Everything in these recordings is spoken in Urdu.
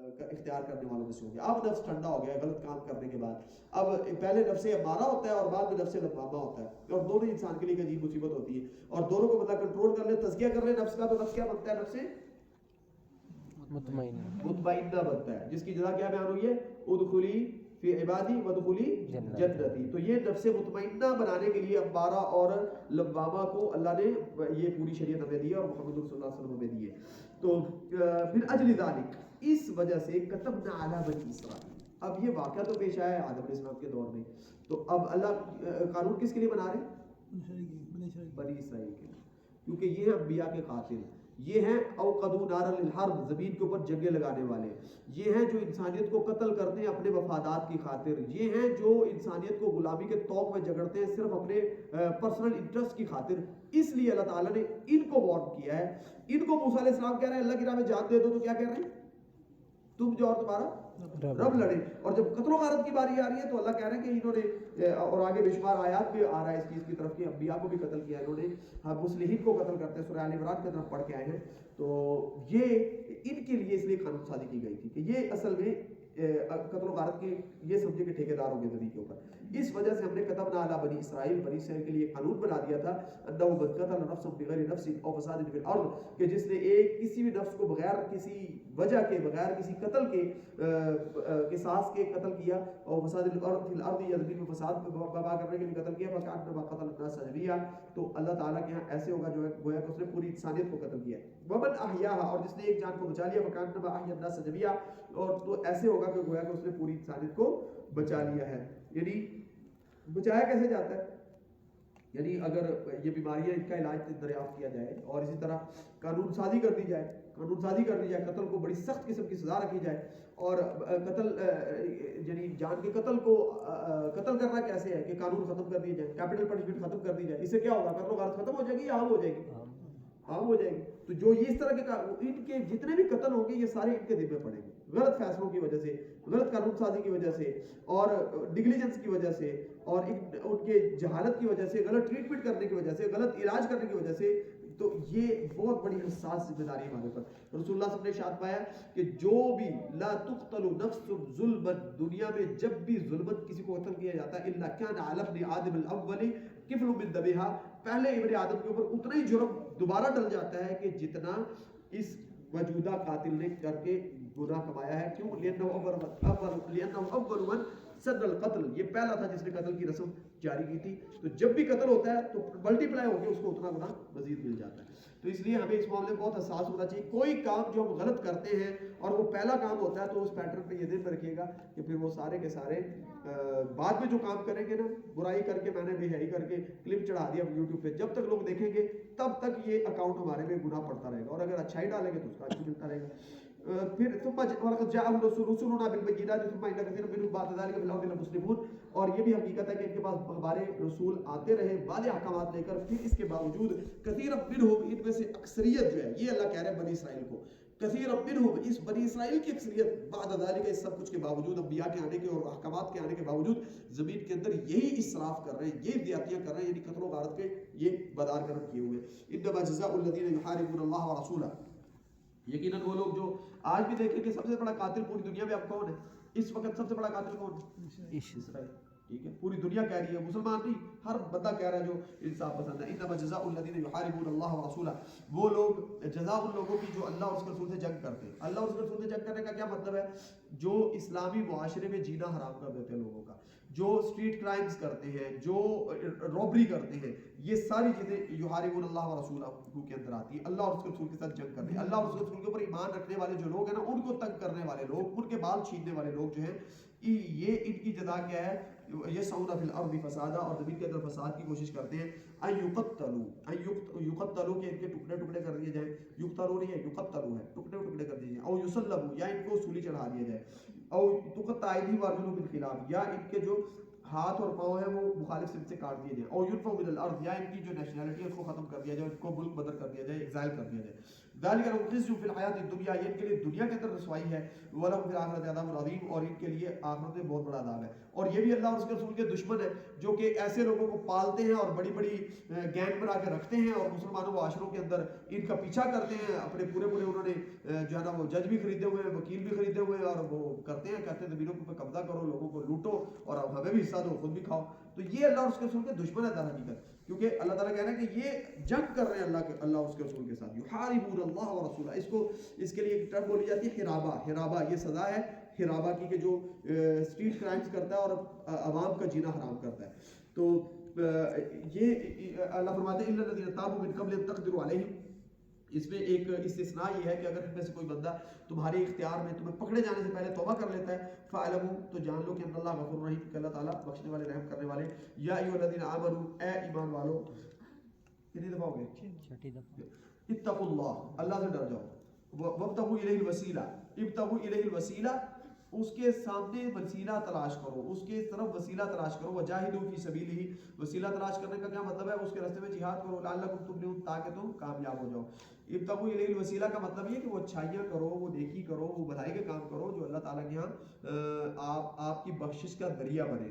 اختیار کرنے والوں میں سے ہو گیا. اب نفس ٹھنڈا ہو گیا غلط کام کرنے کے بعد. اب پہلے نفس امارہ ہوتا ہے اور بعد میں نفس لوامہ ہوتا ہے, اور دونوں انسان کے لیے عجیب مصیبت ہوتی ہے, اور دونوں کو بندہ کنٹرول کر لے, تزکیہ کر لے نفس کا, تو نفس کیا بنتا ہے؟ نفس مطمئنہ بنتا ہے, جس کی جزا کیا بیان ہوئی ہے؟ ادخلی فی عبادی وادخلی جنتی. تو یہ نفس مطمئنہ بنانے کے لیے امارہ اور لوامہ کو اللہ نے یہ پوری شریعت ہمیں دی ہے اور محمد صلی اللہ علیہ وسلم ہمیں دی ہے. تو پھر اجل ذالک, اس وجہ سے کتبنا علی بنی اسرائیل. اب یہ واقعہ تو پیش آیا ہے آدم علیہ السلام کے دور میں, تو اب اللہ قانون کس کے لیے بنا رہے ہیں؟ بنی اسرائیل کے لیے, کیونکہ یہ ہیں انبیاء کے قاتل, یہ ہیں اوقدوا نارا للحرب, زمین کے اوپر جنگیں لگانے والے, یہ ہیں جو انسانیت کو قتل کرتے ہیں اپنے مفادات کی خاطر, یہ ہیں جو انسانیت کو غلامی کے طوق میں جگڑتے ہیں صرف اپنے پرسنل انٹرسٹ کی خاطر. اس لیے اللہ تعالیٰ نے ان کو وارن کیا ہے. ان کو موسیٰ علیہ السلام کہہ رہے ہیں اللہ کی راہ میں جان دے دو, تو کیا کہہ رہے ہیں؟ تم جو اور تمہارا رب لڑے. اور جب قتل و غارت کی باری آ رہی ہے تو اللہ کہہ رہے ہیں کہ انہوں نے, اور آگے بے شمار آیات بھی آ رہا ہے اس چیز کی طرف کہ انبیاء کو بھی قتل کیا, انہوں نے مصلحین کو قتل کرتے ہیں, سورہ آل عمران کی طرف پڑھ کے آئے ہیں. تو یہ ان کے لیے اس لیے قانون سازی کی گئی تھی کہ یہ اصل میں قتل و غارت کے یہ سمجھے کہ ٹھیکیدار ہوں گے زمین کے اوپر. اس وجہ سے ہم نے کتبنا علی بنی اسرائیل, بنی اسرائیل کے لیے قانون بنا دیا تھا, انہ من قتل نفسا بغیر نفس او فساد فی الارض, کہ جس نے ایک کسی بھی نفس کو بغیر کسی وجہ کے, بغیر کسی قتل کے, قصاص کے قتل کیا, اور فساد فی الارض, یا زمین میں فساد برپا کرنے کے لیے قتل کیا, فکانما قتل الناس جميعا, تو اللہ تعالیٰ کے یہاں ایسے ہوگا جو ہے گویا کہ اس نے پوری انسانیت کو قتل کیا. ومن احیاها, اور جس نے ایک جان کو بچا لیا, فکانما احیا الناس جميعا, اور تو ایسے ہوگا کہ گویا کہ اس نے پوری انسانیت کو بچا لیا ہے. یعنی بچایا کیسے جاتا ہے؟ یعنی اگر یہ بیماریاں ان کا علاج دریافت کیا جائے, اور اسی طرح قانون سازی کر دی جائے, قتل کو بڑی سخت قسم کی سزا رکھی جائے, اور قتل یعنی جان کے قتل کو قتل کرنا کیسے ہے کہ قانون ختم کر دیے جائے, کیپٹل پنشمنٹ ختم کر دی جائے, اس سے کیا ہوگا؟ قتل و غارت ختم ہو جائے گی یا عام ہو جائے گی؟ عام ہو جائے گی. تو جو یہ اس طرح کے ان کے جتنے بھی قتل ہوں گے یہ سارے ان کے ذمہ پڑیں گے, غلط فیصلوں کی وجہ سے, غلط قانون سازی کی وجہ سے, اور نیگلیجنس کی وجہ سے, اور ان کے جہالت کی وجہ سے, غلط ٹریٹمنٹ کرنے کی وجہ سے, غلط علاج کرنے کی وجہ سے. تو یہ بہت بڑی حساس ذمہ داری ہے ہمارے اوپر. رسول اللہ صلی اللہ علیہ وسلم نے ارشاد پایا کہ جو بھی لا تقتل نفس ظلما, دنیا میں جب بھی ظلمت کسی کو قتل کیا جاتا ہے, الا کان علی ابن آدم الاول کفل من دمها, پہلے ابن آدم کے اوپر اتنا ہی جرم دوبارہ ڈل جاتا ہے کہ جتنا اس موجودہ قاتل نے کر کے گناہ کمایا ہے. کیوں؟ لأنه اول من سن القتل, یہ پہلا تھا جس نے قتل کی رسم جاری کی تھی. تو جب بھی قتل ہوتا ہے تو ملٹی پلائی ہو کے اس کو اتنا گناہ مزید مل جاتا ہے. تو اس لیے ہمیں اس معاملے میں بہت حساس ہونا چاہیے. کوئی کام جو ہم غلط کرتے ہیں اور وہ پہلا کام ہوتا ہے تو اس پیٹرن پہ یہ ذہن میں رکھیے گا کہ پھر وہ سارے کے سارے بعد میں جو کام کریں گے نا, برائی کر کے, میں نے بے حیائی کر کے کلپ چڑھا دیا یوٹیوب پہ, جب تک لوگ دیکھیں گے تب تک یہ اکاؤنٹ ہمارے میں گناہ پڑتا رہے گا, اور اگر اچھائی ڈالیں گے تو اس کا اچھا ملتا رہے گا. پھر ثم جاءهم رسولنا بالبينات ثم ان كثيرا منهم بعد ذلك في الارض لمسرفون, اور یہ بھی حقیقت ہے کہ ان کے پاس ہمارے رسول آتے رہے واضح احکامات لے کر, پھر اس کے باوجود کثیر منهم, ان میں سے اکثریت جو ہے, یہ اللہ کہہ رہے ہیں بنی اسرائیل کو, کثیر منهم, اس بنی اسرائیل کی اکثریت بعد ذلك, اس سب کچھ کے باوجود, انبیاء کے آنے کے اور احکامات کے آنے کے باوجود, زمین کے اندر یہی اسراف کر رہے ہیں, یہ زیادتیاں کر رہے ہیں, یعنی قتل و غارت کے یہ بدار کرم کیے ہوئے. انما جزاء الذين يحاربون الله ورسوله, یقیناً وہ لوگ جو آج بھی دیکھیں کہ سب سے بڑا قاتل پوری دنیا میں اب کون ہے, اس وقت سب سے بڑا قاتل کون ہے؟ اسرائیل. ٹھیک ہے, پوری دنیا کہہ رہی ہے, مسلمان نہیں, ہر بندہ کہہ رہا ہے جو انصاف پسند ہے. انما جزاء الذین یحاربون اللہ ورسولہ, وہ لوگ, جزا ان لوگوں کی جو اللہ اور اس کے رسول سے جنگ کرتے ہیں. اللہ اور اس کے رسول سے جنگ کرنے کا کیا مطلب ہے؟ جو اسلامی معاشرے میں جینا حرام کر دیتے ہیں لوگوں کا, جو اسٹریٹ کرائمز کرتے ہیں, جو رابری کرتے ہیں, یہ ساری چیزیں یحاربون اللہ ورسولہ کے اندر آتی ہے. اللہ اور اس کے رسول کے ساتھ جنگ کرتے ہیں. اللہ اور اس کے رسول کے اوپر ایمان رکھنے والے جو لوگ ہیں نا, ان کو تنگ کرنے والے لوگ, ان کے بال چھیننے والے لوگ جو ہیں, یہ ان کی جزا کیا ہے؟ یسعون فی الارض فسادا, اور زمین کے اندر فساد کی کوشش کرتے ہیں. ان یقتلوا, کہ ان کے ٹکڑے ٹکڑے کر دیے جائیں. یقتلوا نہیں ہے, یقتلوا ہے, ٹکڑے ٹکڑے کر دیے جائیں. او یصلبوا, یا ان کو سولی چڑھا دیا جائے. او تقطع ایدیہم وارجلہم بالخلاف, یا ان کے جو ہاتھ اور پاؤں ہیں وہ مخالف سمت سے کاٹ دیے جائیں. اور ينفوا من الارض, یا ان کی جو نیشنلٹی ہے اس کو ختم کر دیا جائے, ان کو ملک بدر کر دیا جائے, ایگزائل کر دیا جائے. ذلك لهم خزي في الحیات الدنیا, یہ ان کے لیے دنیا کے اندر رسوائی ہے. ولهم في الاخرة عذاب عظیم, اور ان کے لیے آخرت میں بہت بڑا عذاب ہے. اور یہ بھی اللہ اور اس کے رسول کے دشمن ہے جو کہ ایسے لوگوں کو پالتے ہیں اور بڑی بڑی گینگ بنا کے رکھتے ہیں, اور مسلمانوں معاشروں کے اندر ان کا پیچھا کرتے ہیں. اپنے پورے انہوں نے جو ہے نا وہ جج بھی خریدے ہوئے ہیں, وکیل بھی خریدے ہوئے ہیں, اور وہ کرتے ہیں زمینوں پر قبضہ کرو، لوگوں کو لوٹو اور اب ہمیں بھی حصہ دو، خود بھی کھاؤ. تو یہ اللہ اور اس کے رسول کے دشمن ہے در حقیقت، کیونکہ اللہ تعالیٰ کہہ رہے ہیں کہ یہ جنگ کر رہے ہیں اللہ اور اس کے رسول کے ساتھ. یحاربون اللہ ورسولہ، اس کے لیے ایک ٹرم بولی جاتی ہے حرابہ. یہ سزا ہے حرابہ کی کہ جو اسٹریٹ کرائمز کرتا ہے اور عوام کا جینا حرام کرتا ہے. تو یہ اللہ فرماتے ہیں الا الذین تابوا من قبل ان تقدروا علیہم. اس میں ایک استثناء یہ ہے کہ اگر ان میں سے کوئی بندہ تمہارے اختیار میں تمہیں پکڑے جانے سے پہلے توبہ کر لیتا ہے، فَاعْلَمُوا، تو جان لو کہ ان اللہ غفور رحیم، کہ اللہ تعالیٰ بخشنے والے رحم کرنے والے. یا ایھا الذین آمنوا، اے ایمان والو. کتنی دفعہ ہو گئے؟ چھٹی دفعہ. اتقوا اللہ، اللہ سے ڈر جاؤ. وابتغوا الیہ الوسیلہ، ابتغوا الیہ الوسیلہ، اس کے سامنے وسیلہ تلاش کرو، اس کے طرف وسیلہ تلاش کرو. وجاہدوا فی سبیلہ، وسیلہ تلاش کرنے کا کیا مطلب ہے؟ اس کے راستے میں جہاد کرو. لعلکم تفلحون، تاکہ تم کامیاب ہو جاؤ. ابتغوا الیہ الوسیلہ کا مطلب یہ کہ وہ اچھائیاں کرو، وہ نیکی کرو، وہ بھلائی کے کام کرو جو اللہ تعالیٰ کے یہاں آپ کی بخشش کا ذریعہ بنے.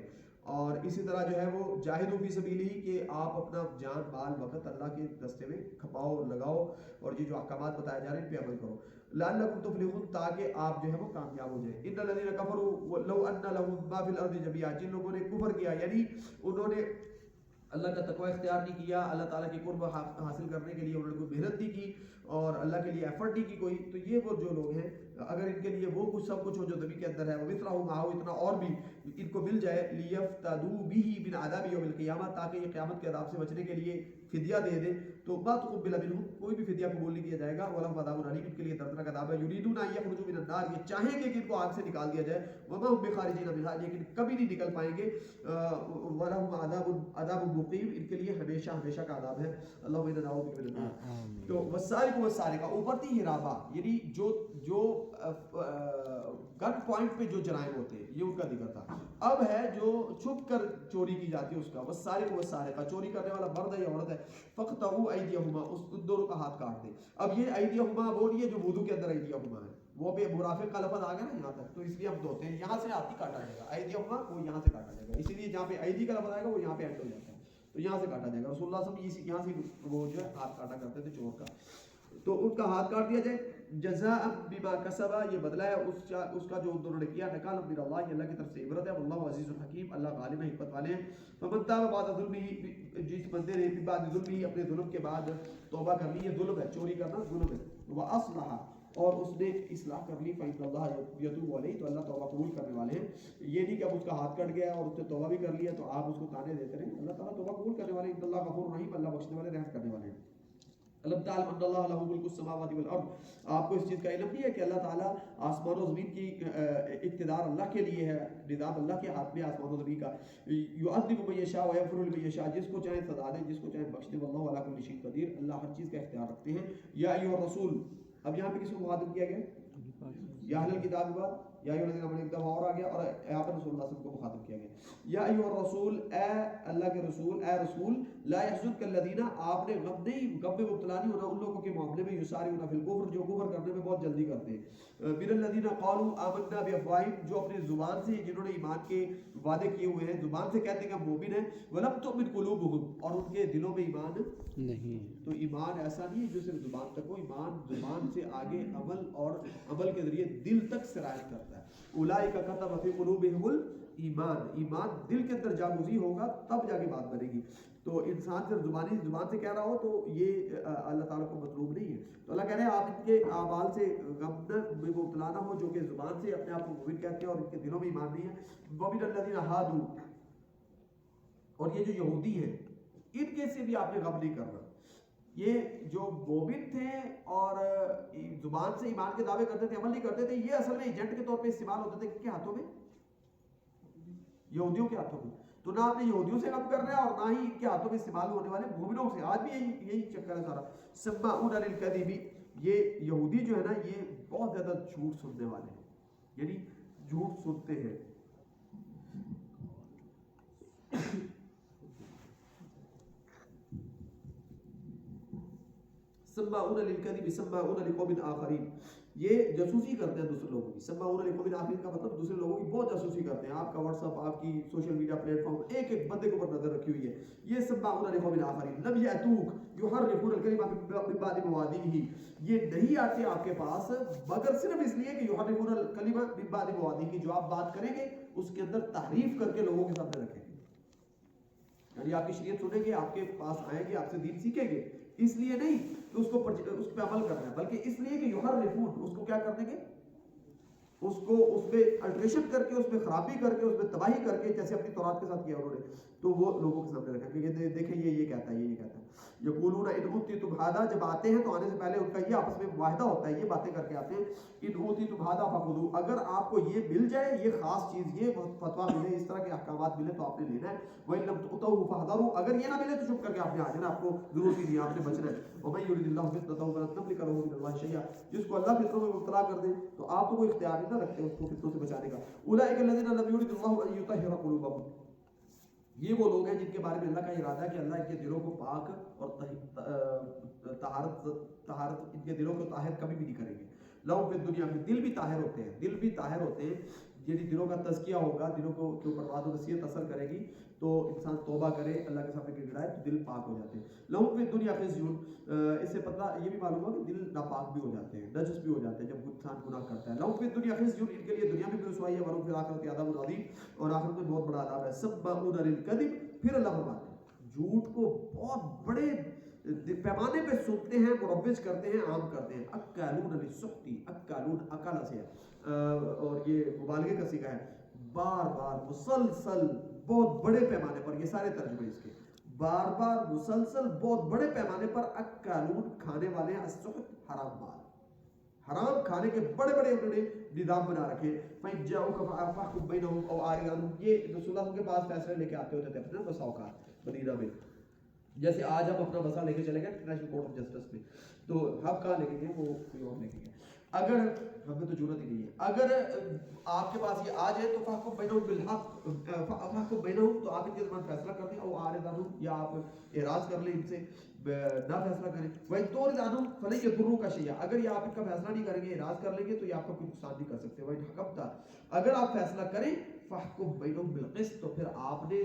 اور اسی طرح جو ہے وہ جاہدوا فی سبیلہ، کہ آپ اپنا جان مال وقت اللہ کے راستے میں کھپاؤ لگاؤ، اور یہ جو احکامات بتائے جا رہے ہیں ان پہ عمل کرو. لعلکم تفلحون، تاکہ آپ جو ہے وہ کامیاب ہو جائیں. ان الذین کفروا لو ان لهم ما فی الارض جميعا، جن لوگوں نے کفر کیا یعنی انہوں نے اللہ کا تقوی اختیار نہیں کیا، اللہ تعالیٰ کی قرب حاصل کرنے کے لیے انہوں نے کوئی محنت نہیں کی اور اللہ کے لیے ایفرٹ نہیں کی کوئی، تو یہ وہ جو لوگ ہیں اگر ان کے لیے وہ کچھ سب کچھ ہو جو زمین کے اندر ہے، ومثلہ معہ، اتنا اور بھی ان کو مل جائے، لیفتدوا بہ من عذاب یوم القیامہ، تاکہ یہ قیامت کے عذاب سے بچنے کے لیے فدیہ دے دیں. تو ما تقبل منہم، کوئی بھی فدیہ قبول نہیں کیا جائے گا. ولہم عذاب الیم، ان کے لیے دردناک عذاب ہے. یریدون ان یخرجوا من النار، یہ چاہیں گے کہ ان کو آگ سے نکال دیا جائے. وما هم بخارجین منھا، لیکن کبھی نہیں نکل پائیں گے. ولہم عذاب مقیم، ان کے لیے ہمیشہ ہمیشہ کا عذاب ہے. اللہم انا نعوذ بک من النار. تو والسارق والسارقہ، اوپر تھی حرابہ یعنی جو گن پوائنٹ پہ جو جرائم ہوتے ہیں یہ ان کا ذکر تھا. اب ہے جو چھپ کر چوری کی جاتی ہے اس کا. والسارق والسارقہ، چوری کرنے والا مرد ہے یا عورت ہے. فقطعوا ایدیہما، اس دونوں کا ہاتھ کاٹ دیں. اب یہ ایدیہما وہ نہیں ہے جو وضو کے اندر ایدیہما ہے، وہ بھی مرافق کا لفظ آ گیا نا یہاں تک، تو اس لیے ہم دھوتے ہیں، یہاں سے ہاتھ ہی کاٹا جائے گا. ایدیہما وہ یہاں سے کاٹا جائے گا، اسی لیے جہاں پہ ایدی کا لفظ آئے گا وہ یہاں پہ اینڈ ہو جاتا ہے، تو یہاں سے کاٹا جائے گا. رسول اللہ صلی اللہ علیہ وسلم یہاں سے وہ جو ہے ہاتھ کاٹا کرتے تھے چور کا، تو ان کا ہاتھ کاٹ دیا جائے. جزاء بما کسبا، یہ بدلہ ہے اس کا جو انہوں نے کیا. نکال من اللہ، یہ اللہ کی طرف سے عبرت ہے. واللہ عزیز الحکیم، اللہ غالب ہے، حکمت والے ہیں. فمن تاب بعد ظلمہ، جس بندے نے بعد ظلمہ، اپنے ظلم کے بعد توبہ کر لی، یہ ظلم ہے، چوری کرنا ظلم ہے. واصلح، اور اس نے اصلاح کر لی، فإن اللہ یتوب علیہ، تو اللہ توبہ قبول کرنے والے ہیں. یہ نہیں کہ اب اس کا ہاتھ کٹ گیا اور اس نے توبہ بھی کر لیا تو آپ اس کو تانے دیتے رہیں. اللہ تعالیٰ توبہ قبول کرنے والے ہیں. ان اللہ غفور رحیم، اللہ بخشنے والے رحم کرنے والے ہیں. علم تعلم ان اللہ لہ ملک السماوات والارض، آپ کو اس چیز کا علم نہیں ہے کہ اللہ تعالیٰ آسمان و زمین کی اقتدار اللہ کے لیے ہے، نظام اللہ کے ہاتھ میں آسمان و زمین کا. یعذب من یشاء ویغفر لمن یشاء، جس کو چاہے سزا دے، جس کو چاہے بخش دے. واللہ علی کل شیء قدیر، اللہ ہر چیز کا اختیار رکھتے ہیں. یا ایھا الرسول، اب یہاں پہ کس کو مخاطب کیا گیا؟ یا اہل الکتاب کے بعد یا ایھا الذین آمنوا ایک دفعہ اور آ گیا، اور یہاں پر رسول اللہ صلی اللہ علیہ وسلم کو مخاطب کیا گیا. یا ایھا الرسول، اے اللہ کے رسول، اے رسول، لا یحزنک الذین، آپ نے غم میں مبتلا نہیں ہونا ان لوگوں کے معاملے میں، یسارعون فی الکفر، جو کفر کرنے میں بہت جلدی کرتے ہیں. من الذین قالوا آمنا بافواہہم، جو اپنے زبان سے، جنہوں نے ایمان کے وعدے کیے ہوئے ہیں، زبان سے کہتے ہیں کہ ہم مومن ہیں. ولم تؤمن قلوبہم، اور ان کے دلوں میں ایمان نہیں. تو ایمان ایسا نہیں ہے جو صرف زبان تک ہو، ایمان زبان سے آگے عمل، اور عمل کے ذریعے دل تک سرایت کرتا ہے. اولئک کتب فی قلوبہم الایمان، ایمان دل کے اندر جاگزی ہوگا تب جا کے بات بنے گی. تو انسان صرف زبان سے کہہ رہا ہو تو یہ اللہ تعالیٰ کو مطلوب نہیں ہے. تو اللہ کہہ رہے ہیں آپ ان کے اعمال سے غم میں مبتلا نہ ہو، جو کہ زبان سے اپنے آپ کو مومن کہتے ہیں اور ان کے دلوں میں ایمان نہیں ہے. ومن الذین ہادوا، اور یہ جو یہودی ہیں ان کے سے بھی آپ نے غم نہیں کرنا. یہ جو مومن تھے اور زبان سے ایمان کے دعوے کرتے تھے، عمل نہیں کرتے تھے، یہ اصل میں ایجنٹ کے طور پہ استعمال ہوتے تھے. کن کے ہاتھوں میں؟ یہودیوں کے ہاتھوں میں. تو نہ آپ نے یہودیوں سے غم کرنا ہے اور نہ ہی ان کے ہاتھوں میں استعمال ہونے والے مومنوں سے. آج بھی یہی چکر ہے سارا. سماعون للکذب، یہ یہودی جو ہے نا یہ بہت زیادہ جھوٹ سننے والے ہیں، یعنی جھوٹ سنتے ہیں. سماعون للکذب سماعون لقوم آخرین، یہ جاسوسی کرتے ہیں دوسرے لوگوں کی. سماعون لقوم آخرین کا مطلب دوسرے لوگوں کی بہت جاسوسی کرتے ہیں. آپ کا واٹس ایپ، آپ کی سوشل میڈیا پلیٹ فارم ایک ایک بندے کے اوپر نظر رکھی ہوئی ہے. یہ سماعون لقوم آخرین لم یأتوک یحرفون الکلم من بعد مواضعہ، یہ نہیں آتے آپ کے پاس مگر صرف اس لیے کہ یحرفون الکلم من بعد مواضعہ، جو آپ بات کریں گے اس کے اندر تحریف کر کے لوگوں کے سامنے رکھیں گے. یعنی آپ کی شریعت سنیں گے، آپ کے پاس آئیں گے، آپ سے دین سیکھیں گے، اس لیے نہیں کہ اس پہ عمل کرنا ہے، بلکہ اس لیے کہ یحرفون، اس کو کیا کر دیں گے، اس کو اس میں الٹریشن کر کے، اس میں خرابی کر کے، اس میں تباہی کر کے، جیسے اپنی تورات کے ساتھ کیا انہوں نے، تو وہ لوگوں کے سامنے رکھیں گے. یہ دیکھیں یہ کہتا ہے، یہ کہتا ہے. یقولون ان اوتیتم ھذا، جب آتے ہیں تو آنے سے پہلے ان کا یہ آپس میں معاہدہ ہوتا ہے، یہ باتیں کر کے آتے ہیں. ان اوتیتم ھذا فخذوا، اگر آپ کو یہ مل جائے، یہ خاص چیز، یہ فتویٰ ملے، اس طرح کے احکامات ملے تو آپ نے لینا ہے. وَإِن لَمْ تُؤْتَوْهُ فَاحْذَرُوا، اگر یہ نہ ملے تو چپ کر کے آپ نے آ جانا، آپ کو ضرورت ہی نہیں، آپ نے بچنا ہے. وَمَن يُرِدِ اللَّهُ فِتْنَتَهُ فَلَن تَمْلِكَ لَهُ مِنَ اللَّهِ شَيْئًا، جس کو اللہ فتنوں میں مبتلا کر دے تو آپ تو کوئی اختیار نہیں نہ رکھتے اس کو فتنوں سے بچانے کا. أُولَٰئِكَ الَّذِينَ لَمْ يُرِدِ اللَّهُ أَن يُطَهِّرَ قُلُوبَهُم، یہ وہ لوگ ہیں جن کے بارے میں اللہ کا ارادہ ہے کہ اللہ ان کے دلوں کو پاک اور طہارت ان کے دلوں کو طاہر کبھی بھی نہیں کریں گے. لہم فی الدنیا، میں دل بھی طاہر ہوتے ہیں، دل بھی طاہر ہوتے ہیں، یعنی دلوں کا تزکیہ ہوگا، دلوں کو کے اوپر وعد و نصیحت اثر کرے گی تو انسان توبہ کرے، اللہ کے سامنے گر گڑائے تو دل پاک ہو جاتے ہیں. لہم فی الدنیا خزی، اس سے پتہ یہ بھی معلوم ہوا کہ دل ناپاک بھی ہو جاتے ہیں، نجس بھی ہو جاتے ہیں جب انسان گناہ کرتا ہے. لہم فی الدنیا خزی، ان کے لیے دنیا میں بھی رسوائی ہے، ولہم فی الآخرۃ عذاب عظیم، اور آخرت میں بہت بڑا عذاب ہے. سماعون للکذب، پھر اللہ فرماتے ہیں جھوٹ کو بہت بڑے پیمانے پہ سنتے ہیں، مروج کرتے ہیں، عام کرتے ہیں. اکالون للسحت، اکالون اکالا سے ہے اور یہ مبالغے کا صیغہ ہے. بار بار مسلسل بہت بڑے پیمانے پر، یہ سارے ترجمے اس کے، بار بار مسلسل بہت بڑے پیمانے پر اکالون کھانے والے ہیں، السحت حرام مال، حرام کھانے کے بڑے بڑے انہوں نے نظام بنا رکھے. فَإِن جَاءُوكَ فَاحْكُم بَيْنَهُمْ أَوْ أَعْرِضْ عَنْهُمْ، یہ رسول اللہ کے پاس فیصلے لے کے آتے ہوتے تھے اپنے بسا اوقات مدینہ میں. جیسے آج ہم اپنا مسئلہ لے کے چلے گئے انٹرنیشنل کورٹ آف جسٹس میں، تو ہم کہاں لے کے گئے، وہ کوئی اور لے کے گئے. اگر ہمیں تو ضرورت ہی نہیں ہے، اگر آپ کے پاس یہ آ جائے تو فَاحْكُم بَيْنَهُم بِالْحَقِّ، فَاحْكُم بَيْنَهُم، تو آپ ان کے درمیان فیصلہ کر دیں، او أَعْرِضْ عَنْهُمْ، یا آپ اعراض کر لیں ان سے، نہ فیصلہ کریں. وَإِن تُعْرِضْ عَنْهُمْ فَلَن يَضُرُّوكَ شَيْئًا، اگر یہ آپ ان کا فیصلہ نہیں کریں گے، اعراض کر لیں گے تو یہ آپ کا کوئی نقصان نہیں کر سکتے. وَإِن حَكَمْتَ، اگر آپ فیصلہ کریں، فَاحْكُم بَيْنَهُم بِالْقِسْطِ، تو پھر آپ نے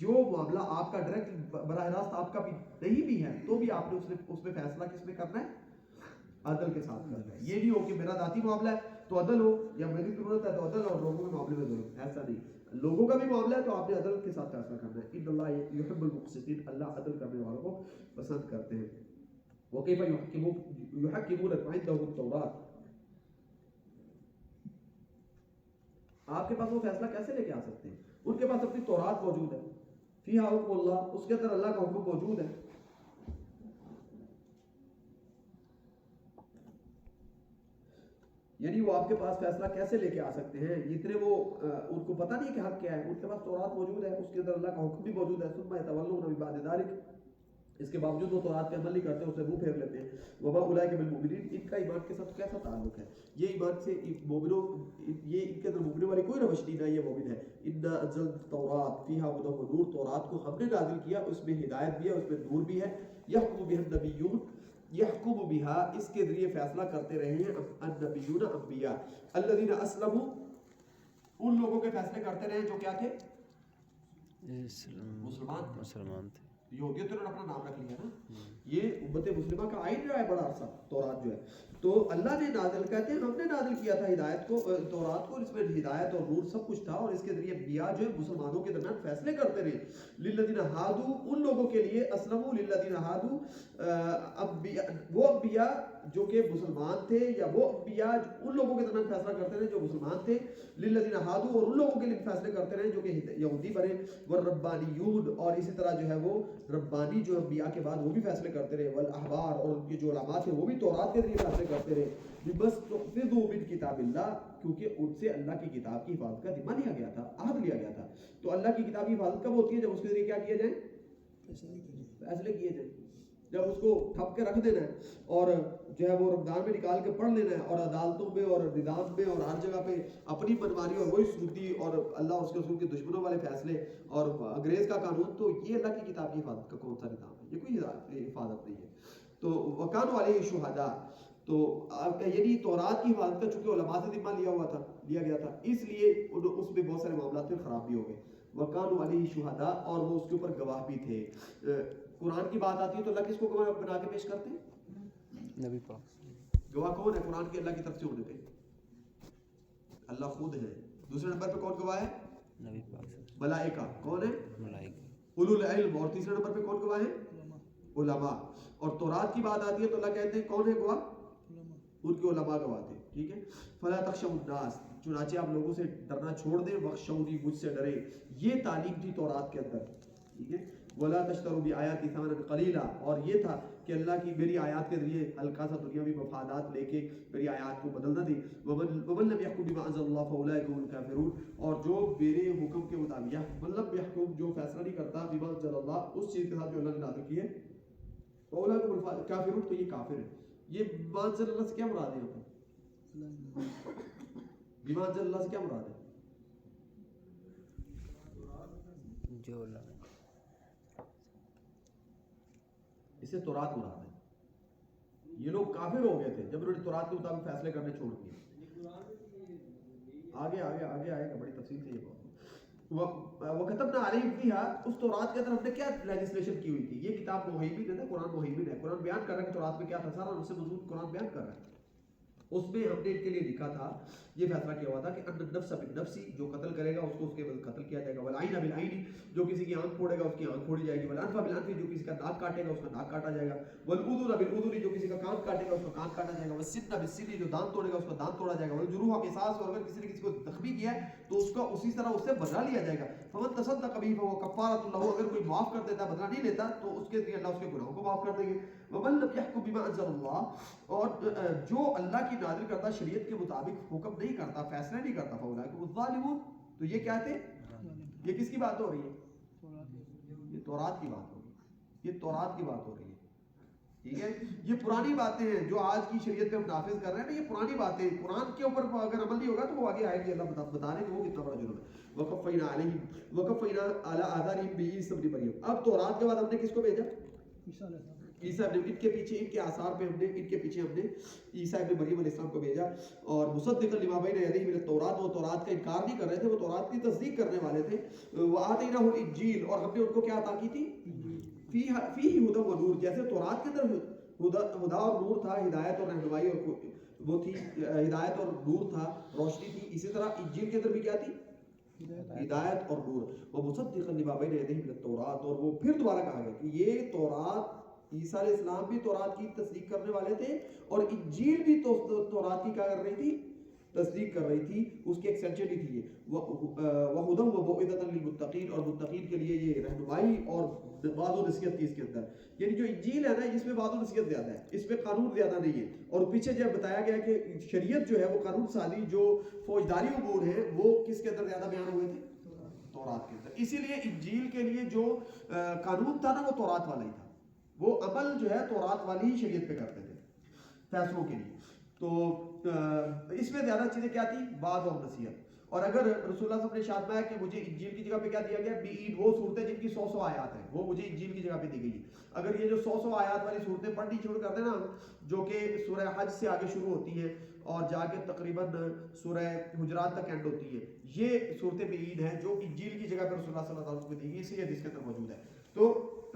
جو معاملہ آپ کا ڈائریکٹ براہ راست آپ کا بھی نہیں بھی ہے تو بھی آپ نے اس میں فیصلہ کس میں کرنا ہے، عدل کے ساتھ کرنا ہے. یہ نہیں ہو کہ میرا ذاتی معاملہ ہے تو عدل ہو، یا میری ضرورت ہے تو عدل، اور لوگوں کے معاملے میں ضرورت، ایسا نہیں. لوگوں کا بھی معاملہ ہے تو آپ نے عدل کے ساتھ فیصلہ کرنا ہے. ان اللہ یحب المقسطین، اللہ عدل کرنے والوں کو پسند کرتے ہیں. وکیف یحکمونک وعندہم التوراۃ، آپ کے پاس وہ فیصلہ کیسے لے کے آ سکتے ہیں، ان کے پاس اپنی تورات موجود ہے، فیہا حکم اللہ، اس کے اندر اللہ کا حکم موجود ہے. یعنی وہ آپ کے پاس فیصلہ کیسے لے کے آ سکتے ہیں، اتنے وہ ان کو پتہ نہیں کہ حق کیا ہے، ان کے پاس تورات موجود ہے، اس کے اندر اللہ کا حکم بھی موجود ہے. ثم یتولون من بعد ذلک، اس کے باوجود وہ تورات پہ عمل نہیں کرتے، اسے منہ پھیر لیتے ہیں. وما اولئک بالمؤمنین، ان کا ایمان کے ساتھ کیسا تعلق ہے، یہ ایمان سے مومنوں، یہ ان کے اندر مومنوں والی کوئی روش نہیں، یہ مومن ہے. انا انزلنا التوراۃ فیہا ھدی ونور، تورات کو ہم نے نازل کیا، اس میں ہدایت بھی ہے، اس میں نور بھی ہے. یحکم بہا النبیون، یحکم بہا، اس کے ذریعے فیصلہ کرتے رہے ہیں النبیون، انبیاء، الذین اسلموا، ان لوگوں کے فیصلے کرتے رہے جو کیا تھے، مسلمان تھے. یہودیت نے اپنا نام رکھ لیا نا، یہ امت مسلمہ کا آئین رہا ہے بڑا عرصہ، تورات جو ہے. تو اللہ نے نازل، کہتے ہیں ہم نے نازل کیا تھا ہدایت کو، تورات کو، اس میں ہدایت اور نور سب کچھ تھا، اور اس کے ذریعے انبیاء جو ہے مسلمانوں کے درمیان فیصلے کرتے رہے. للذین ہادو، ان لوگوں کے لیے، اسلموا للذین ہادو، وہ انبیاء جو کہ مسلمان تھے، یا وہ انبیاء ان لوگوں کے درمیان فیصلہ کرتے رہے جو مسلمان تھے. للذین ہادو، اور ان لوگوں کے لیے فیصلے کرتے رہے جو کہ یہودی بنے. والربانیون، اور اسی طرح جو ہے وہ ربانی جو انبیاء کے بعد وہ بھی فیصلے کرتے رہے. والاحبار، اور ان کے جو علماء تھے وہ بھی تورات کے ذریعے فیصلے کرتے رہے. بمستحفظوا من کتاب اللہ، کیونکہ ان سے اللہ کی کتاب کی حفاظت کا ذمہ لیا گیا تھا، عہد لیا گیا تھا. تو اللہ کی کتاب کی حفاظت کب ہوتی ہے، جب اس کے ذریعے کیا کیا جائے، فیصلے کیے جائیں. جب اس کو ٹھپ کے رکھ دینا ہے اور جو ہے وہ رمضان میں نکال کے پڑھ لینا ہے، اور عدالتوں میں اور نظام میں اور ہر جگہ پہ اپنی منمانی اور وہی سودی اور اللہ اس کے رسول کے دشمنوں والے فیصلے اور انگریز کا قانون، تو یہ اللہ کی کتاب کی حفاظت کا کون سا نظام ہے، یہ کوئی حفاظت نہیں ہے. تو وکانوا علیہ شہداء، تو یعنی تورات کی حفاظت کا چونکہ علماء سے ذمہ لیا گیا تھا، اس لیے اس میں بہت سارے معاملات پھر خراب بھی ہو گئے. وَكَانُوا عَلَيْهِ شُهَدَاءَ، اور وہ اس کے اوپر گواہ بھی تھے. قرآن کی بات آتی ہے تو اللہ کس کو گواہ بنا کے پیش کرتے ہیں؟ نبی پاک. گواہ کون ہے قرآن کے اللہ کی طرف سے ہونے پہ؟ اللہ خود ہے. دوسرے نمبر پہ کون گواہ ہے؟ نبی پاک. ملائکہ کون ہے؟ ملائکہ. اولو العلم. اور تیسرے نمبر پہ کون گواہ ہے؟ علماء. اور تورات کی بات آتی ہے تو اللہ کہتے ہیں کون ہے گواہ؟ ان کے علماء گواہ تھے. ٹھیک ہے. فلا تخشوا الناس، چنانچہ آپ لوگوں سے ڈرنا چھوڑ دیں. وخشونی، مجھ سے ڈرے. یہ تعلیم تھی تورات کے اندر. ٹھیک ہے. ولا تشتروا بآیاتی ثمنا قلیلا، اور یہ تھا کہ اللہ کی میری آیات کے ذریعے ہلکا سا دنیاوی مفادات لے کے میری آیات کو بدل نہ دیں. ومن لم يحكم بما انزل الله فاولئك هم الكافرون، اور جو میرے حکم کے مطابق من لم يحكم، جو فیصلہ نہیں کرتا بما انزل اللہ، اس چیز کے ساتھ جو اللہ نے نازل کی ہے، فاولئك هم الكافرون، تو یہ کافر ہے. یہ بما انزل اللہ سے کیا مراد ہے؟ بما انزل اللہ سے کیا مراد ہے؟ جو اللہ اس سے تورات مراد ہے. یہ لوگ کافر ہو گئے تھے جب انہوں نے تورات کے مطابق فیصلے کرنے چھوڑ دیے. آگے آئے گا بڑی تفصیل سے یہ بات. وَكَتَبْنَا عَلَيْهِمْ فِيهَا، اس تورات کے اندر ہم نے کیا لیجسلیشن کی ہوئی تھی. یہ کتاب مہیمن ہے، قرآن مہیمن ہے. قرآن بیان کر رہا ہے کہ تورات میں کیا تھا، سارا اس سے مضمون قرآن بیان کر رہا ہے. اس میں ہم نے ان کے لیے لکھا تھا، یہ فیصلہ کیا ہوا تھا کہ ان النفس بالنفس، جو قتل کرے گا اس کو اس کے بدلے قتل کیا جائے گا. والعین بالعین، جو کسی کی آنکھ پھوڑے گا اس کی آنکھ پھوڑی جائے گی. والانف بالانف، جو کسی کا ناک کاٹے گا اس کا ناک کاٹا جائے گا. والاذن بالاذن، جو کسی کا کان کاٹے گا اس کا کان کاٹا جائے گا. والسن بالسن، جو دانت توڑے گا اس کا دانت توڑا جائے گا. والجروح قصاص، اور اگر کسی نے کسی کو زخمی کیا ہے تو اس کا اسی طرح اس سے بدلہ لیا جائے گا. فمن تصدق به فهو کفارۃ له، اگر کوئی معاف کر دیتا، بدلہ نہیں لیتا تو اس کے لیے اللہ اس کے گناہوں کو معاف کر دیں گے. ومن لم يحكم بما انزل اللہ، اور جو اللہ کی نازل کردہ شریعت کے مطابق حکم نہیں کرتا، فیصلہ نہیں کرتا، فاولئک هم الظالمون، تو یہ کیا تھے؟ یہ کس کی بات ہو رہی ہے؟ یہ تورات کی بات ہو رہی ہے. یہ تورات کی بات ہو رہی ہے. ٹھیک ہے. یہ پرانی باتیں ہیں جو آج کی شریعت پہ ہم نافذ کر رہے ہیں نا، یہ پرانی باتیں. قرآن کے اوپر اگر عمل نہیں ہوگا تو وہ آگے آئے گی. اللہ بتا رہے ہیں وہ کتنا بڑا جرم ہے. وقفینا علیہم وقفینا علی آثارہم بعیسی ابن مریم. اب تورات کے بعد ہم نے کس کو بھیجا؟ عیسیٰ ابن، ان کے پیچھے، ان کے آثار پہ ہم نے، ان کے پیچھے ہم نے عیسیٰ ابن مریم علیہ السلام کو بھیجا. اور مصدقا لما بین یدیہ من التوراۃ، وہ تورات کا انکار نہیں کر رہے تھے، وہ تورات کی تصدیق کرنے والے تھے. وآتیناہ الانجیل، اور ہم نے ان کو کیا عطا کی تھی؟ فیہ ھدی و نور. جیسے تورات کے اندر ہدا اور نور تھا، ہدایت اور رہنمائی، اور وہ تھی ہدایت اور نور تھا، روشنی تھی، اسی طرح انجیل کے اندر بھی کیا تھی؟ ہدایت اور نور. ومصدقا لما بین یدیہ من التوراۃ، اور وہ پھر دوبارہ کہا گیا کہ یہ تورات، عیسیٰ علیہ السلام بھی تورات کی تصدیق کرنے والے تھے، اور انجیل بھی تورات کی کیا کر رہی تھی؟ تصدیق کر رہی تھی. اس کی ایکسٹینشن ہی تھی یہ. وہدی وموعظۃ للمتقین، اور متقین کے لیے یہ رہنمائی اور وعظ و نصیحت کی اس کے اندر. یعنی جو انجیل ہے نا، اس میں وعظ و نصیحت زیادہ ہے، اس میں قانون زیادہ نہیں ہے. اور پیچھے جب بتایا گیا کہ شریعت جو ہے وہ قانون سازی، جو فوجداری امور ہیں، وہ کس کے اندر زیادہ بیان ہوئے تھے؟ تورات کے اندر. اسی لیے انجیل کے لیے جو قانون تھا نا، وہ تورات والا ہی تھا. وہ عمل جو ہے تورات والی ہی شریعت پہ کرتے تھے فیصلوں کے لیے. تو اس میں زیادہ چیزیں کیا تھی؟ وعظ اور نصیحت. اور اگر رسول اللہ صلی اللہ علیہ وسلم نے ارشاد فرمایا کہ مجھے انجیل کی جگہ پہ کیا دیا گیا؟ بعید، وہ صورتیں جن کی 100 آیات ہیں، وہ مجھے انجیل کی جگہ پہ دی گئی ہے. اگر یہ جو 100 آیات والی صورتیں پڑھنی شروع کر دیں نا، جو کہ سورہ حج سے آگے شروع ہوتی ہیں اور جا کے تقریباً سورہ حجرات تک اینڈ ہوتی ہے، یہ صورتیں بعید ہیں جو انجیل کی جگہ پہ رسول اللہ صلی اللہ علیہ وسلم کو دی گئی، اسی حدیث کے اندر موجود ہے. تو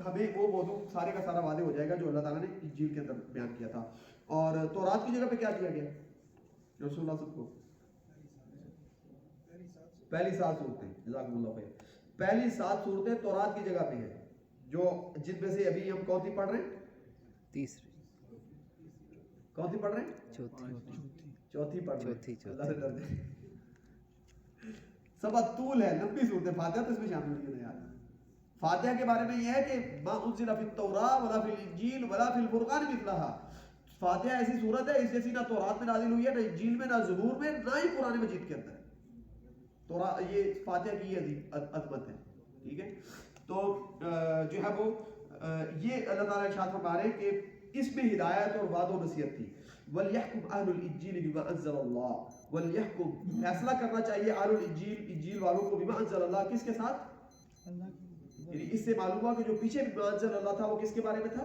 ہمیں وہ موضوع سارے کا سارا واضح ہو جائے گا جو اللہ تعالیٰ نے انجیل کے اندر بیان کیا تھا. اور تورات کی جگہ پہ کیا کیا گیا رسول اللہ صلی اللہ علیہ وسلم کو؟ پہلی 7 صورتیں، جزاکم اللہ خیر، پہلی 7 صورتیں تورات کی جگہ پہ ہیں، جو جن میں سے ابھی ہم کون سی پڑھ رہے ہیں؟ تیسری. کون سی پڑھ رہے ہیں؟ چوتھی پڑھ رہے ہیں. اللہ سے ڈرتے ہیں. سب طول ہے، لمبی صورتیں. فاتحہ تو اس میں شامل نہیں ہے یار. فاتحہ کے بارے میں یہ ہے کہ ما انزل فی التوراۃ ولا فی الانجیل ولا فی الفرقان مثلها. فاتحہ ایسی صورت ہے اس جیسی نہ تورات میں نازل ہوئی ہے، نہ انجیل میں، نہ زبور میں، نہ ہی قرآن مجید کے اندر. یہ فاتحہ کی عظمت ہے. ٹھیک ہے. تو جو ہے وہ یہ اللہ تعالیٰ ارشاد فرما رہے ہیں کہ اس میں ہدایت اور وعظ و نصیحت تھی. وَلْيَحْكُمْ أَهْلُ الْإِنْجِيلِ بِمَا أَنزَلَ اللَّهُ. وَلْيَحْكُمْ، فیصلہ کرنا چاہیے اہل الانجیل، انجیل والوں کو، بِمَا أَنزَلَ اللَّهُ، کس کے ساتھ؟ یعنی اس سے معلوم ہوا کہ جو پیچھے بِمَا أَنزَلَ اللَّهُ تھا وہ کس کے بارے میں تھا؟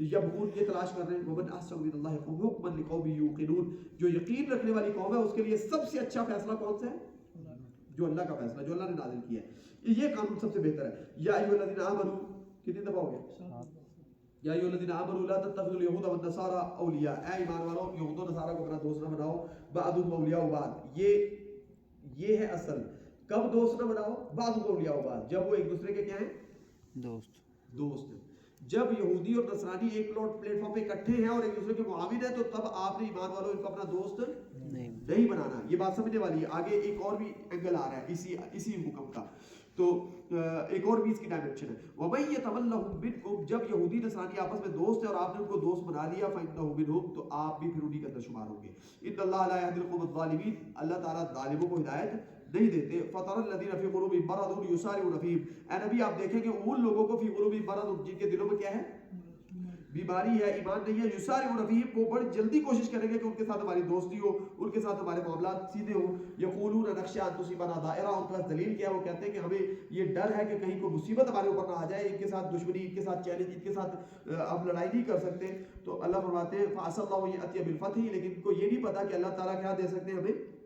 یبغون یہ تلاش کر رہے ہیں ومن احسن من اللہ حکما لقوم یوقنون جو یقین رکھنے والی قوم ہے اس کے لیے سب سے اچھا فیصلہ کون سا ہے؟ جو اللہ کا فیصلہ جو اللہ نے نازل کیا ہے یہ قانون سب سے بہتر ہے. یا ایھا الذین آمنوا کتنی دفعہ ہو گیا؟ یا ایھا الذین آمنوا لا تتخذوا اليهود والنصارى اولیاء اے ایمان والو یہود و نصارہ کو اپنا دوست نہ بناؤ بعضهم اولیاء بعض یہ ہے اصل. کب دوست نہ بناؤ؟ بعضهم اولیاء بعض جب وہ ایک دوسرے کے کیا ہیں؟ دوست. جب یہودی اور نصرانی ایک پلیٹ فارم پہ اکٹھے ہیں اور ایک دوسرے کے معاون ہیں تو تب آپ نے ایمان والوں ان کو اپنا دوست نہیں بنانا. یہ بات سمجھنے والی ہے. آگے ایک اور بھی اینگل آ رہا ہے اسی حکم کا. تو ایک اور بھی اس کی ڈائمینشن ہے. وَمَن يَتَوَلَّهُم مِّنكُمْ جب یہودی نصرانی آپس میں دوست ہیں اور آپ نے ان کو دوست بنا لیا فَإِنَّهُ مِنْهُمْ تو آپ بھی پھر انہی کے اندر شمار ہوں گے. إِنَّ اللَّهَ لَا يَهْدِي الْقَوْمَ الظَّالِمِينَ اللہ تعالیٰ ظالموں کو ہدایت نہیں دیتے. فَتَرَى الَّذِينَ فِي قُلُوبِهِم مَرَضٌ يُسَارِعُونَ فِيهِمْ اے نبی آپ دیکھیں کہ ان لوگوں کو فی قلوبہم مرض جن کے دلوں میں کیا ہے؟ بیماری ہے, ایمان نہیں ہے. یسارعون فیہم وہ بڑی جلدی کوشش کریں گے کہ ان کے ساتھ ہماری دوستی ہو, ان کے ساتھ ہمارے معاملات سیدھے ہوں. یقولون نخشی ان تصیبنا دائرہ ان کے پاس دلیل کیا ہے؟ وہ کہتے ہیں کہ ہمیں یہ ڈر ہے کہ کہیں کوئی مصیبت ہمارے اوپر نہ آ جائے, ان کے ساتھ دشمنی, ان کے ساتھ چیلنج, ان کے ساتھ اب لڑائی نہیں کر سکتے. تو اللہ فرماتے ہیں فعسى الله ان يأتي بالفتح, لیکن ان کو یہ نہیں پتا کہ اللہ تعالیٰ کیا دے سکتے ہیں, ہمیں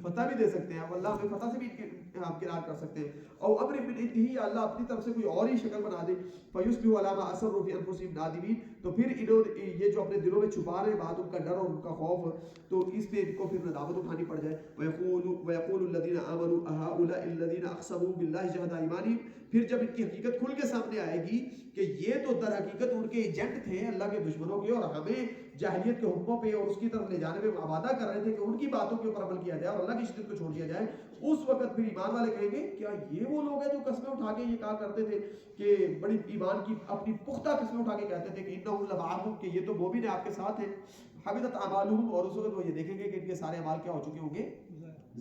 فتح بھی دے سکتے ہیں. اب اللہ ہمیں فتح سے بھی امکنار کر سکتے ہیں. او امر من عنده, یا اللہ اپنی طرف سے کوئی اور ہی شکل بنا دے. فیصبحوا علی ما اسروا فی انفسهم نادمین, تو پھر انہوں یہ جو اپنے دلوں میں چھپا رہے بات, ان کا ڈر اور ان کا خوف, تو اس پہ ان کو پھر ندامت اٹھانی پڑ جائے. ویقول الذین آمنوا اهؤلاء الذین اقسموا باللہ جهد ایمانہم, پھر جب ان کی حقیقت کھل کے سامنے آئے گی کہ یہ تو در حقیقت ان کے ایجنٹ تھے اللہ کے دشمنوں کے, اور ہمیں جاہلیت کے حکموں پہ اور اس کی طرف لے جانے میں آبادہ کر رہے تھے کہ ان کی باتوں کے اوپر عمل کیا جائے اور اللہ کی شریعت کو چھوڑ دیا جائے. اس وقت پھر ایمان والے کہیں گے کیا یہ وہ لوگ ہیں جو قسمیں اٹھا کے یہ کہا کرتے تھے کہ بڑی ایمان کی اپنی پختہ قسمیں اٹھا کے کہتے تھے کہ انہم لمعکم, کہ یہ تو مومن ہیں آپ کے ساتھ ہیں. حبطت اعمالہم, اور اس وقت وہ یہ دیکھیں گے کہ ان کے سارے اعمال کیا ہو چکے ہوں گے,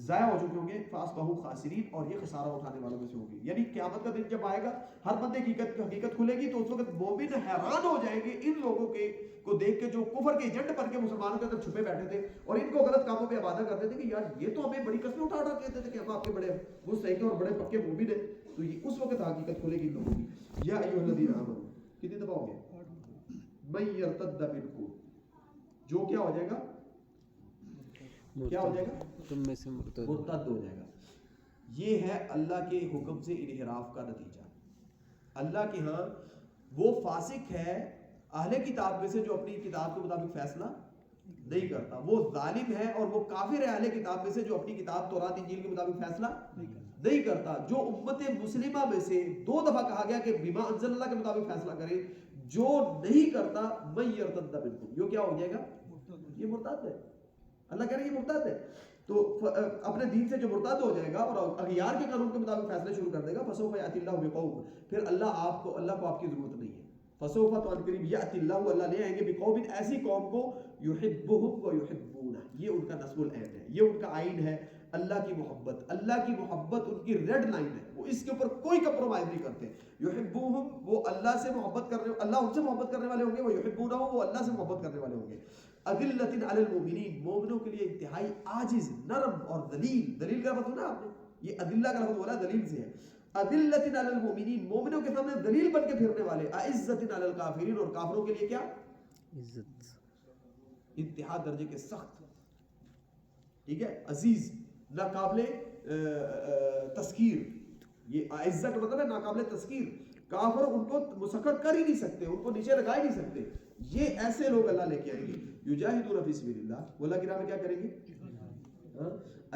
ضائع ہو چکے ہوں گے. فاصبحوا خاسرین, اور یہ خسارہ اٹھانے والوں میں سے ہوگی. یعنی قیامت کا دن جب آئے گا, ہر بندے کی حقیقت کھلے گی, تو اس وقت مومن حیران ہو جائیں گے ان لوگوں کے کو دیکھ کے جو کفر کے ایجنٹ بن کے مسلمانوں کے اندر چھپے بیٹھے تھے اور ان کو غلط کاموں پہ آبادہ کرتے تھے کہ یار یہ تو ہمیں بڑی قسمیں اٹھا اٹھا کہتے تھے کہ ہم آپ کے بڑے مستحق اور بڑے پکے مومن ہیں. تو یہ اس وقت حقیقت کھلے گی ان لوگوں کی. یا ایھا الذین آمنوا, کتنی دفعہ ہو گیا؟ من یرتد منکم, جو کیا ہو جائے گا, کیا ہو جائے گا, تم میں سے مرتد ہو جائے گا. یہ ہے اللہ کے حکم سے انحراف کا نتیجہ. اللہ کے ہاں وہ فاسق ہے اہل کتاب میں سے جو اپنی کتاب کے مطابق فیصلہ نہیں کرتا, وہ ظالم ہے, اور وہ کافر ہے اہل کتاب میں سے جو اپنی کتاب تورات انجیل کے مطابق فیصلہ نہیں کرتا. جو امت مسلمہ میں سے 2 دفعہ کہا گیا کہ بما انزل اللہ کے مطابق فیصلہ کرے, جو نہیں کرتا من یرتد منکم, یہ کیا ہو جائے گا, یہ مرتد ہے. اللہ کہہ رہے ہیں یہ مرتد ہے. تو اپنے دین سے جو مرتد ہو جائے گا اور اغیار کے قانون کے مطابق فیصلے شروع کر دے گا, فسوف یأتی اللہ بقوم, پھر اللہ کو آپ کی ضرورت نہیں ہے. فسوف, تو ان قریب یأتی اللہ, اللہ لے آئیں گے بقوم, ایسی قوم کو یحبہم و یحبونہ, یہ ان کا نصب العین ہے, یہ ان کا آئین ہے. اللہ کی محبت, اللہ کی محبت ان کی ریڈ لائن ہے, وہ اس کے اوپر کوئی کمپرومائز نہیں کرتے. یحبوہم, وہ اللہ سے محبت کرنے, اللہ ان سے محبت کرنے والے ہوں گے. وہ یحبونہ, وہ اللہ سے محبت کرنے والے ہوں گے. اذلۃ علی المؤمنین, مومنوں کے لیے انتہائی عاجز, نرم اور ذلیل. دلیل کا لفظ سنا آپ نے, یہ اذلہ کا لفظ بولا, دلیل سے ہے. اذلۃ علی المؤمنین, مومنوں کے سامنے ذلیل بن کے پھرنے والے. اعزۃ علی الکافرین, اور کافروں کے لیے کیا, عزت, انتہا درجے کے سخت. ٹھیک ہے, عزیز, ناقابل تذکیر. یہ عزت کا مطلب ہے ناقابل تذکیر. کافر ان کو مسخر کر ہی نہیں سکتے, ان کو نیچے لگا ہی نہیں سکتے. یہ ایسے لوگ اللہ لے کے آئیں گے. یجاہدون فی سبیل اللہ, وہ اللہ کی راہ میں کیا کریں گے,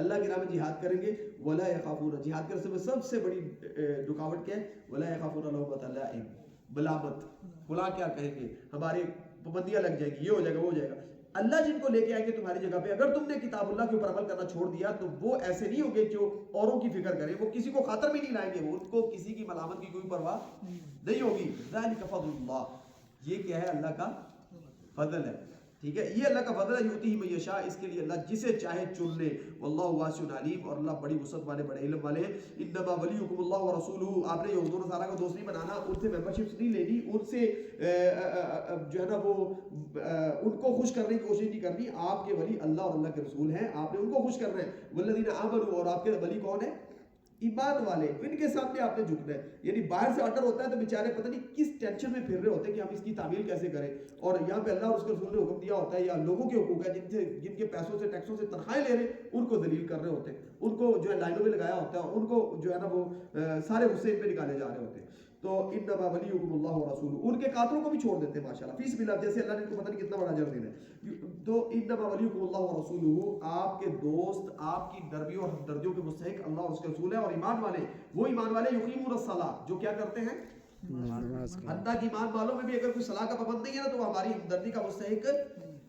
اللہ کی راہ میں جہاد کریں گے. ولا یخافون, جہاد کے راستے میں سب سے بڑی رکاوٹ کیا ہے, ولا یخافون لومۃ لائم, ملامت, فلاں کیا کہیں گے, ہمارے پابندیاں لگ جائیں گی, یہ ہو جائے گا, وہ ہو جائے گا. اللہ جن کو لے کے آئیں گے تمہاری جگہ پہ, اگر تم نے کتاب اللہ کے اوپر عمل کرنا چھوڑ دیا تو وہ ایسے نہیں ہوں گے جو اوروں کی فکر کریں, وہ کسی کو خاطر میں نہیں لائیں گے, وہ ان کو کسی کی ملامت کی کوئی پرواہ نہیں ہوگی. ذالک فضل اللہ, یہ کیا ہے, اللہ کا فضل ہے. ٹھیک ہے, یہ اللہ کا فضل ہے. یؤتیہ من یشاء, اس کے لیے اللہ جسے چاہے چن لے. واللہ واسع علیم, اور اللہ بڑی وسعت والے, بڑے علم والے ہیں. انما ولیکم اللہ ورسولہ, آپ نے یہود و نصارہ کو دوست نہیں بنانا, ان سے ممبرشپس نہیں لینی, ان سے جو ہے نا وہ ان کو خوش کرنے کی کوشش نہیں کرنی. آپ کے ولی اللہ اور اللہ کے رسول ہیں, آپ نے ان کو خوش کرنا ہے. والذین آمنوا, اور آپ کے ولی کون ہے, ایمان والے ان کے سامنے آپ نے جھکنا ہے. یعنی باہر سے آرڈر ہوتا ہے تو بیچارے پتہ نہیں کس ٹینشن میں پھر رہے ہوتے ہیں کہ ہم اس کی تعمیل کیسے کریں, اور یہاں پہ اللہ اور اس کے رسول نے حکم دیا ہوتا ہے, یا لوگوں کے حقوق ہے جن کے پیسوں سے ٹیکسوں سے تنخواہیں لے رہے ہیں ان کو ذلیل کر رہے ہوتے ہیں, ان کو جو ہے لائنوں میں لگایا ہوتا ہے, ان کو جو ہے نا وہ سارے غصے ان پہ نکالے جا رہے ہوتے ہیں. تو انما ولیکم اللہ ورسولہ, ان کے قاتلوں کو بھی چھوڑ دیتے ہیں ماشاءاللہ فی سبیل اللہ, جیسے اللہ نے ان کو پتہ نہیں کتنا بڑا اجر دینا ہے. تو انما ولیکم اللہ ورسولہ, آپ کے دوست آپ کی نرمیوں اور ہمدردیوں کے مستحق اللہ اور اس کے رسول ہے. اور ایمان والے وہ ایمان والے یقیمون الصلاۃ, جو کیا کرتے ہیں اللہ کی ایمان والوں میں بھی اگر کوئی صلاح کا پابند نہیں ہے نا تو ہماری ہمدردی کا مستحق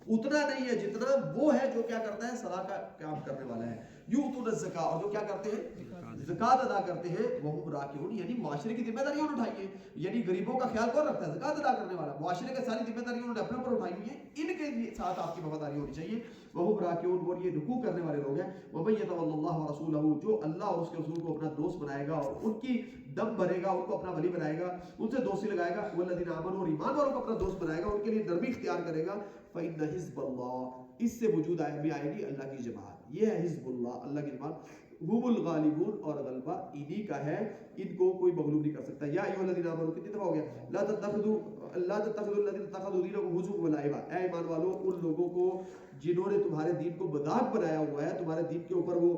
اتنا نہیں ہے جتنا وہ ہے جو کیا کرتا ہے صلاح کا کام کرنے والا ہے. یؤتون الزکاۃ, اور جو کیا کرتے ہیں زکات ادا کرتے ہیں, وہ راکعون, یعنی معاشرے کی ذمہ داریاں انہوں نے اٹھائی ہیں. یعنی غریبوں کا خیال کون رکھتا ہے؟ زکات ادا کرنے والا. معاشرے کی ساری ذمہ داریاں انہوں نے اپنے اوپر اٹھائی ہوئی ہیں, ان کے ساتھ آپ کی وفاداری ہونی چاہیے. وہ راکعون, وہ یہ رکوع کرنے والے لوگ ہیں. ومن یتول اللہ ورسولہ, جو اللہ اور اس کے رسول کو اپنا دوست بنائے گا اور ان کی دم بھرے گا, ان کو اپنا ولی بنائے گا, ان سے دوستی لگائے گا, والذین آمنوا, اور ایمان والوں کو اپنا دوست بنائے گا, ان کے لیے نرمی اختیار کرے گا, فإن حزب اللہ, اس سے وجود آئے گی اللہ کی جماعت. یہ ہے حزب اللہ, اللہ کی جماعت. هم الغالبون, اور غلبہ انہی کا ہے, ان کو کوئی مغلوب نہیں کر سکتا. یا ایھا الذین آمنوا, کتنی دفعہ ہو گیا, لا تتخذوا الذین اتخذوا دینکم ہزوا ولعبا, اے ایمان والو ان لوگوں کو جنہوں نے تمہارے دین کو مذاق بنایا ہوا ہے, تمہارے دین کے اوپر وہ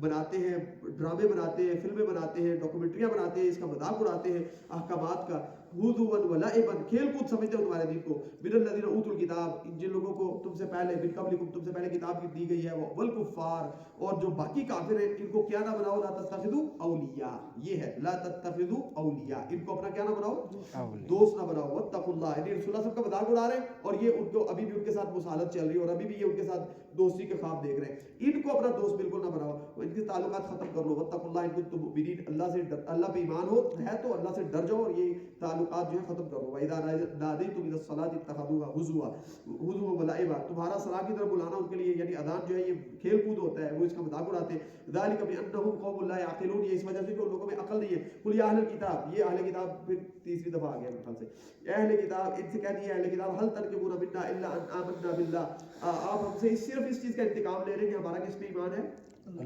بناتے ہیں, ڈرامے بناتے ہیں, فلمیں بناتے ہیں, ڈاکومنٹریاں بناتے ہیں, اس کا مذاق اڑاتے ہیں, احکامات کا, ہزوا ولعبا, کھیل کود سمجھتے ہو تمہارے دین کو, من الذین اوتوا الکتاب, جن لوگوں کو تم سے پہلے, من قبلکم, تم سے پہلے کتاب دی گئی ہے, والکفار, اور جو باقی کافر ہیں, ان کو کیا نہ بناؤ, لا تتخذوا اولیاء, یہ ہے لا تتخذوا اولیاء, ان کو اپنا کیا نہ بناؤ, دوست نہ بناؤ. واتقوا اللہ, یعنی رسول اللہ صلی اللہ علیہ وسلم کا مذاق اڑا رہے ہیں, اور یہ ان کو ابھی بھی ان کے ساتھ مسالت چل رہی ہے, اور ابھی بھی یہ ان کے ساتھ دوستی کے خواب دیکھ رہے ہیں. ان کو اپنا دوست بالکل نہ بناؤ, ان کے تعلقات ختم کر لو. واتقوا اللہ ان کنتم مؤمنین, اللہ سے اللہ پہ ایمان ہو ہے تو اللہ سے ڈر جاؤ, اور یہ تعلقات جو ہے ختم کرو. وَإِذَا نَادَيْتُمْ إِلَى الصَّلَاةِ اتَّخَذُوهَا هُزُوًا وَلَعِبًا, تمہارا صلاح کی طرف بلانا ان کے لیے, یعنی اذان جو ہے یہ کھیل کود ہوتا ہے, وہ اس کا مذاق اڑاتے ہیں. ذَلِكَ بِأَنَّهُمْ قَوْمٌ لَا يَعْقِلُونَ, یہ اس وجہ سے کہ ان لوگوں میں عقل نہیں ہے. قُلْ يَا أَهْلَ الْكِتَابِ, یہ اہل کتاب پھر تیسری دفعہ آ گیا میرے خیال سے, اے اہل کتاب, ان سے کہہ دیا اہل کتاب, هل تركبون منا الا ان آمنا بالله, آپ ہم سے صرف اس چیز کا انتقام لے رہے ہیں کہ ہمارا کس پہ ایمان ہے,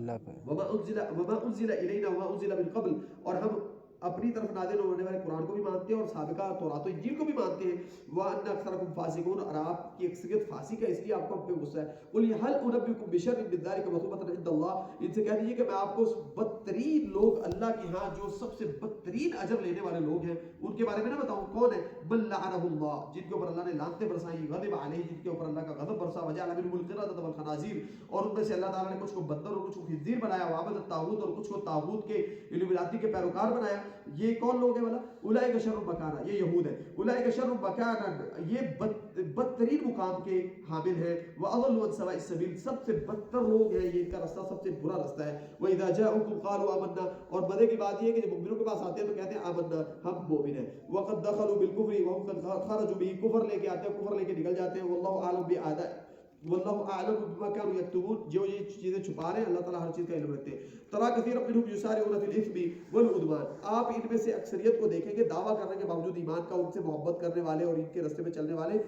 اللہ پہ. وما انزل الینا وما انزل من قبل, اور ہم اپنی طرف نازل ہونے والے قرآن کو بھی مانتے ہیں اور سابقہ تورات و انجیل کو بھی مانتے ہیں. وَأَنَّ أَكْثَرَكُمْ فَاسِقُونَ, اور آپ کی اکثریت فاسق ہے, اس لیے آپ کو اپنے غصہ ہے. قُلْ هَلْ أُنَبِّئُكُم بِشَرٍّ مِّن ذَلِكَ مَثُوبَةً عِندَ اللَّهِ, ان سے کہہ دیجیے کہ میں آپ کو بدترین لوگ اللہ کے ہاں جو سب سے بدترین اجر لینے والے لوگ ہیں ان کے بارے میں نہ بتاؤں, کون ہے, بل لعنہ اللہ, جن کے اوپر اللہ نے لعنتیں برسائی, غضب علیہ, جن کے اوپر اللہ کا غضب برسا, وجعل منهم القردة والخنازير, اور ان میں سے اللہ تعالیٰ نے کچھ کو بندر اور کچھ کو خنزیر بنایا, وعبد الطاغوت, اور کچھ کو طاغوت کے الولاتی کے پیروکار بنایا. یہ کون لوگ ہیں والا, اولئک شر مکانا, یہ یہود ہے. اولئک شر مکانا, یہ بدترین مقام کے حامل ہیں. واضل عن سواء السبیل, سب سے بدتر لوگ ہیں, یہ ان کا راستہ سب سے برا راستہ ہے. واذا جاءوكم قالوا آمنا, اور مزے کی بات یہ ہے کہ جب مومنوں کے پاس آتے ہیں تو کہتے ہیں آمنا, ہم مومن ہیں. وقد دخلوا بالكفر وهم قد خرجوا به, کفر لے کے آتے ہیں, کفر لے کے نکل جاتے ہیں. والله اعلم باعداء, والله اعلم بما كانوا يكتبون, جو یہ چیزیں چھپا رہے ہیں اللہ تعالیٰ ہر چیز کا علم رکھتے ہیں. ترى كثيرا منهم يسارعون في الاثم والعدوان, آپ ان میں سے اکثریت کو دیکھیں گے دعویٰ کرنے کے باوجود ایمان کا, ان سے محبت کرنے والے اور ان کے راستے میں چلنے والے,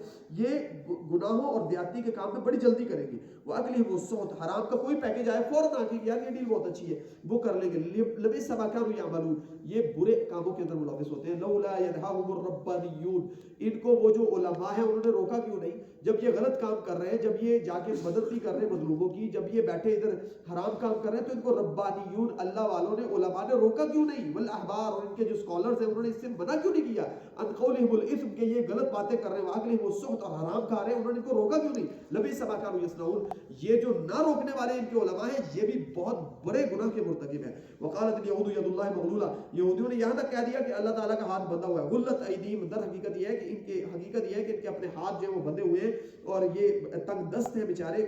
یہ گناہوں اور زیادتی کے کام میں بڑی جلدی کریں گے. وَأَكْلِهِمُ السُّحْتَ, حرام کا کوئی پیکج آئے فوراً آ کے یار یہ ڈیل بہت اچھی ہے, وہ کر لیں گے. لَبِئْسَ مَا كَانُوا يَعْمَلُونَ, یہ برے کاموں کے اندر ملوث ہوتے ہیں. لَوْلَا يَنْهَاهُمُ الرَّبَّانِيُّونَ, ان کو وہ جو علماء ہیں انہوں نے روکا کیوں نہیں, جب یہ غلط کام کر رہے ہیں, جب یہ جا کے مدد نہیں کر رہے مظلوموں کی, جب یہ بیٹھے ادھر حرام کام کر رہے ہیں, تو ان کو ربانیون, اللہ والوں نے, علماء نے روکا کیوں نہیں. والاحبار, اور ان کے جو سکولرز ہیں انہوں نے اس سے منع کیوں نہیں کیا. ان قولہم الاثم, کہ یہ غلط باتیں کر رہے ہیں. واکلہم السحت, اور حرام کھا رہے ہیں, انہوں نے ان کو روکا کیوں نہیں. لبئس ما كانوا يصنعون, یہ جو نہ روکنے والے ان کے علماء ہیں یہ بھی بہت بڑے گناہ کے مرتکب ہیں. وقالت اليهود يد الله مغلولہ, یہودیوں نے یہاں تک کہہ دیا کہ اللہ تعالیٰ کا ہاتھ بندھا ہوا ہے. غلت ایدیہم, در حقیقت یہ ہے کہ ان کے اپنے ہاتھ جو ہیں وہ بندھے ہوئے ہیں اور یہ تنگ دست ہیں بیچارے.